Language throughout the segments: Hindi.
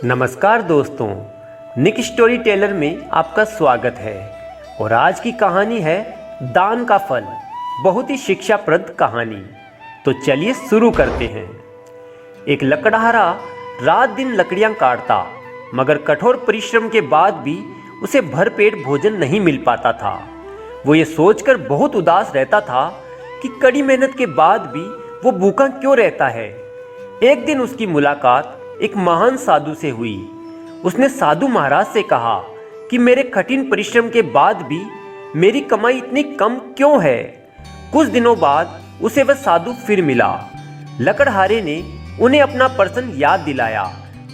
नमस्कार दोस्तों, निक स्टोरी टेलर में आपका स्वागत है। और आज की कहानी है दान का फल। बहुत ही शिक्षाप्रद कहानी। तो चलिए शुरू करते हैं। एक लकड़हारा रात दिन लकड़ियां काटता, मगर कठोर परिश्रम के बाद भी उसे भरपेट भोजन नहीं मिल पाता था। वो ये सोचकर बहुत उदास रहता था कि कड़ी मेहनत के बाद भी वो भूखा क्यों रहता है। एक दिन उसकी मुलाकात एक महान साधु से हुई। उसने साधु महाराज से कहा कि मेरे कठिन परिश्रम के बाद भी मेरी कमाई इतनी कम क्यों है। कुछ दिनों बाद उसे वह साधु फिर मिला। लकड़हारे ने उन्हें अपना प्रश्न याद दिलाया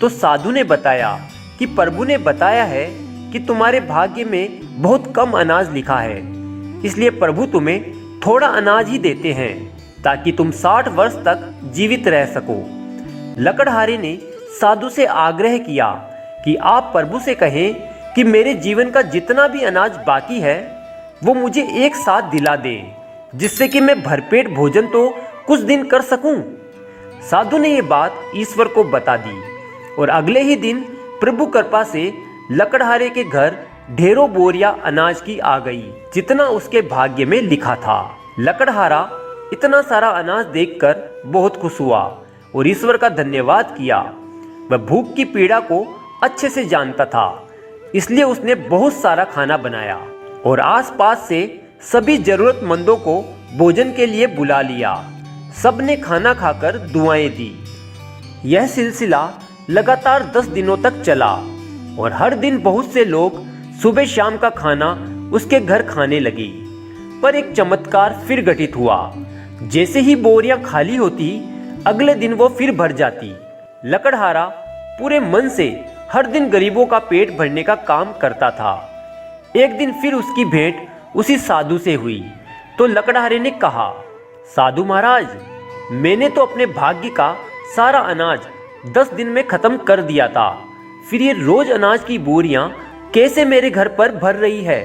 तो साधु ने बताया कि प्रभु ने बताया है कि तुम्हारे भाग्य में बहुत कम अनाज लिखा है, इसलिए प्रभु तुम्हें थोड़ा अनाज ही देते हैं ताकि तुम 60 वर्ष तक जीवित रह सको। लकड़हारे ने साधु से आग्रह किया कि आप प्रभु से कहें कि मेरे जीवन का जितना भी अनाज बाकी है वो मुझे एक साथ दिला दें, जिससे कि मैं भरपेट भोजन तो कुछ दिन कर सकूं। साधु ने ये बात ईश्वर को बता दी और अगले ही दिन प्रभु कृपा से लकड़हारे के घर ढेरों बोरियां अनाज की आ गई, जितना उसके भाग्य में लिखा था। लकड़हारा इतना सारा अनाज देखकर बहुत खुश हुआ और ईश्वर का धन्यवाद किया। वह भूख की पीड़ा को अच्छे से जानता था, इसलिए उसने बहुत सारा खाना बनाया और आसपास से सभी जरूरतमंदों को भोजन के लिए बुला लिया। सबने खाना खाकर दुआएं दी। यह सिलसिला लगातार 10 दिनों तक चला और हर दिन बहुत से लोग सुबह शाम का खाना उसके घर खाने लगे। पर एक चमत्कार फिर घटित हुआ। जैसे ही बोरियां खाली होती, अगले दिन वो फिर भर जाती। लकड़हारा पूरे मन से हर दिन गरीबों का पेट भरने का काम करता था। एक दिन फिर उसकी भेंट उसी साधु से हुई तो लकड़हारे ने कहा, साधु महाराज, मैंने तो अपने भाग्य का सारा अनाज 10 दिन में खत्म कर दिया था, फिर ये रोज अनाज की बोरियां कैसे मेरे घर पर भर रही है।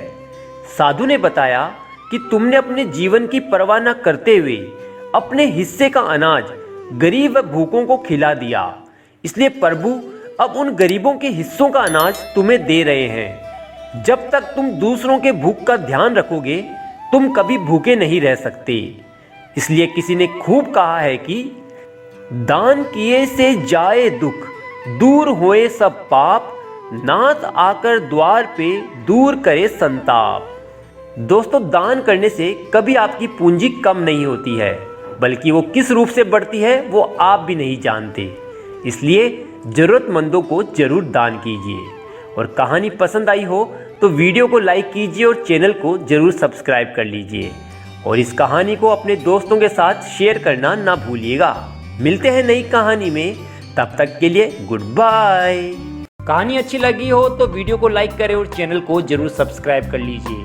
साधु ने बताया कि तुमने अपने जीवन की परवाह न करते हुए अपने हिस्से का अनाज गरीब व भूखों को खिला दिया, इसलिए प्रभु अब उन गरीबों के हिस्सों का अनाज तुम्हें दे रहे हैं। जब तक तुम दूसरों के भूख का ध्यान रखोगे, तुम कभी भूखे नहीं रह सकते। इसलिए किसी ने खूब कहा है कि दान किए से जाए दुख, दूर होए सब पाप, नाथ आकर द्वार पे दूर करे संताप। दोस्तों, दान करने से कभी आपकी पूंजी कम नहीं होती है, बल्कि वो किस रूप से बढ़ती है वो आप भी नहीं जानते। इसलिए जरूरतमंदों को जरूर दान कीजिए। और कहानी पसंद आई हो तो वीडियो को लाइक कीजिए और चैनल को जरूर सब्सक्राइब कर लीजिए। और इस कहानी को अपने दोस्तों के साथ शेयर करना ना भूलिएगा। मिलते हैं नई कहानी में, तब तक के लिए गुड बाय। कहानी अच्छी लगी हो तो वीडियो को लाइक करें और चैनल को जरूर सब्सक्राइब कर लीजिए।